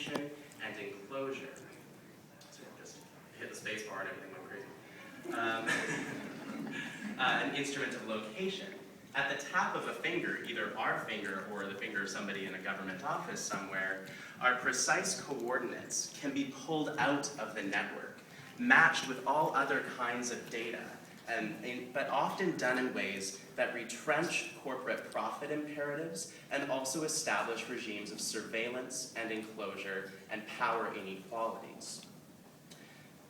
location and enclosure. So just hit the space bar and everything went crazy. An instrument of location. At the tap of a finger, either our finger or the finger of somebody in a government office somewhere, our precise coordinates can be pulled out of the network, matched with all other kinds of data, but often done in ways that retrench corporate profit imperatives and also establish regimes of surveillance and enclosure and power inequalities.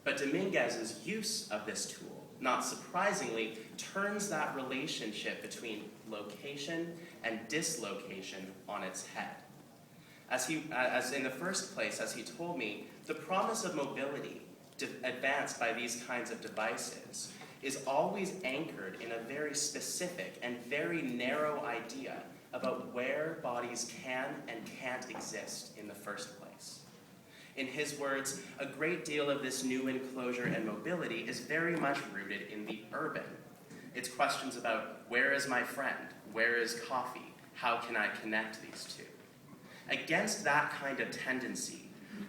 But Dominguez's use of this tool, not surprisingly, turns that relationship between location and dislocation on its head. As in the first place, as he told me, the promise of mobility advanced by these kinds of devices is always anchored in a very specific and very narrow idea about where bodies can and can't exist in the first place. In his words, a great deal of this new enclosure and mobility is very much rooted in the urban. It's questions about where is my friend, where is coffee, how can I connect these two? Against that kind of tendency,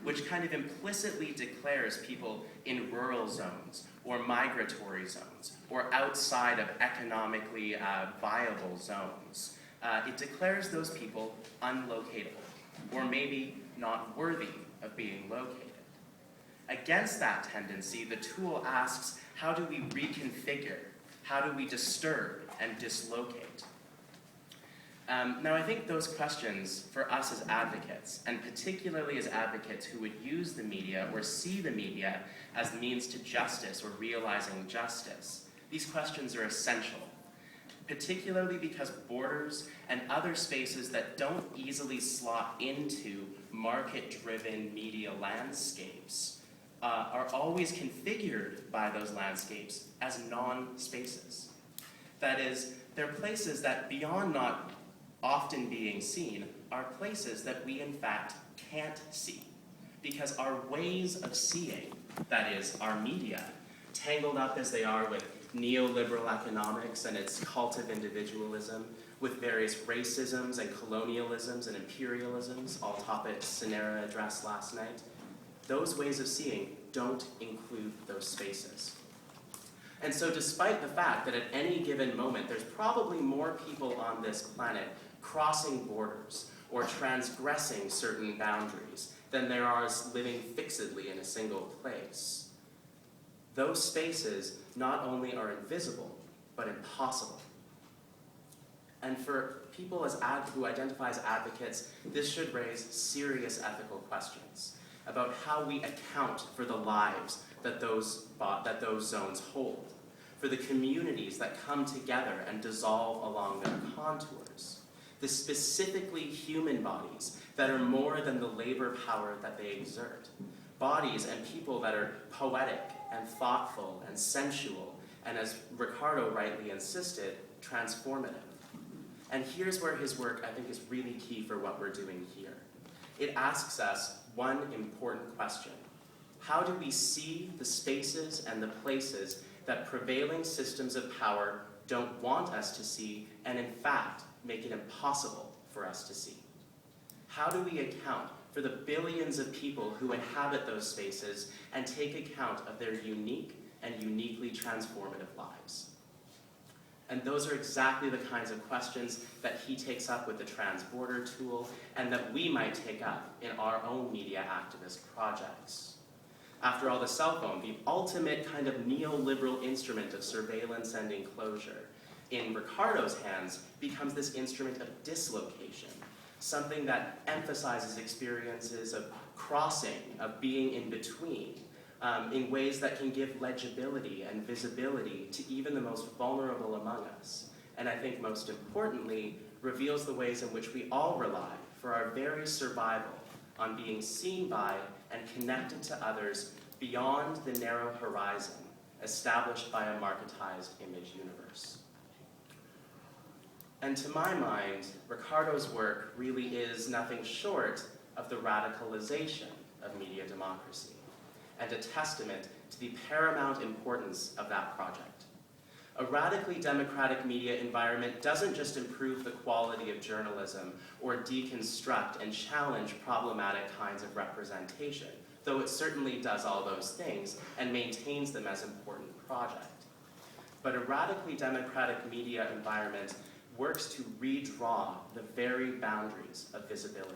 which kind of implicitly declares people in rural zones or migratory zones or outside of economically viable zones, it declares those people unlocatable or maybe not worthy of being located. Against that tendency, the tool asks, how do we reconfigure? How do we disturb and dislocate? Now, I think those questions for us as advocates, and particularly as advocates who would use the media or see the media as means to justice or realizing justice, these questions are essential, particularly because borders and other spaces that don't easily slot into market-driven media landscapes are always configured by those landscapes as non-spaces. That is, they're places that, beyond not often being seen, are places that we in fact can't see, because our ways of seeing, that is, our media, tangled up as they are with neoliberal economics and its cult of individualism, with various racisms and colonialisms and imperialisms, all topics Sanera addressed last night, those ways of seeing don't include those spaces. And so despite the fact that at any given moment there's probably more people on this planet crossing borders or transgressing certain boundaries than there are living fixedly in a single place, those spaces not only are invisible, but impossible. And for people who identify as advocates, this should raise serious ethical questions about how we account for the lives that those zones hold, for the communities that come together and dissolve along their contours, the specifically human bodies that are more than the labor power that they exert, bodies and people that are poetic and thoughtful and sensual, and as Ricardo rightly insisted, transformative. And here's where his work, I think, is really key for what we're doing here. It asks us one important question. How do we see the spaces and the places that prevailing systems of power don't want us to see, and in fact, make it impossible for us to see? How do we account for the billions of people who inhabit those spaces and take account of their unique and uniquely transformative lives? And those are exactly the kinds of questions that he takes up with the Transborder tool and that we might take up in our own media activist projects. After all, the cell phone, the ultimate kind of neoliberal instrument of surveillance and enclosure, in Ricardo's hands becomes this instrument of dislocation, something that emphasizes experiences of crossing, of being in between, in ways that can give legibility and visibility to even the most vulnerable among us. And I think most importantly, reveals the ways in which we all rely for our very survival on being seen by and connected to others beyond the narrow horizon established by a marketized image universe. And to my mind, Ricardo's work really is nothing short of the radicalization of media democracy, and a testament to the paramount importance of that project. A radically democratic media environment doesn't just improve the quality of journalism or deconstruct and challenge problematic kinds of representation, though it certainly does all those things and maintains them as important projects. But a radically democratic media environment works to redraw the very boundaries of visibility.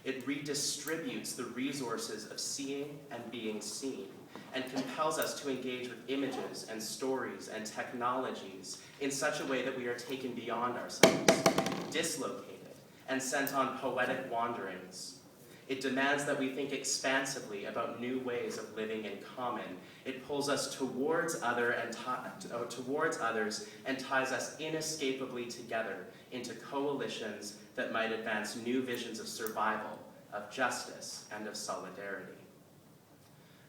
It redistributes the resources of seeing and being seen, and compels us to engage with images and stories and technologies in such a way that we are taken beyond ourselves, dislocated, and sent on poetic wanderings. It demands that we think expansively about new ways of living in common. It pulls us towards others and ties us inescapably together into coalitions that might advance new visions of survival, of justice, and of solidarity.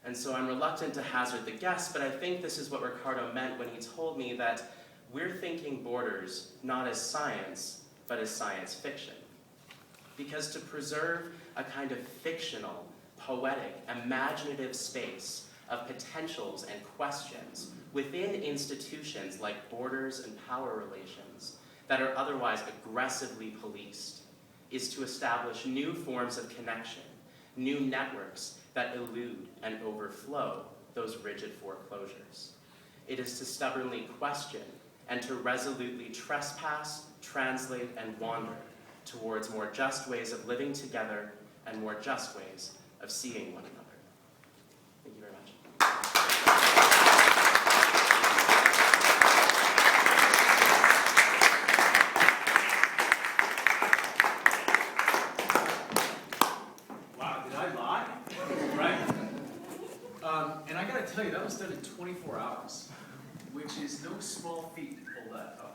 And so I'm reluctant to hazard the guess, but I think this is what Ricardo meant when he told me that we're thinking borders not as science, but as science fiction. Because to preserve a kind of fictional, poetic, imaginative space of potentials and questions within institutions like borders and power relations that are otherwise aggressively policed is to establish new forms of connection, new networks that elude and overflow those rigid foreclosures. It is to stubbornly question and to resolutely trespass, translate, and wander towards more just ways of living together and more just ways of seeing one another. Thank you very much. Wow, did I lie? Right? And I gotta tell you, that was done in 24 hours, which is no small feat to pull that off.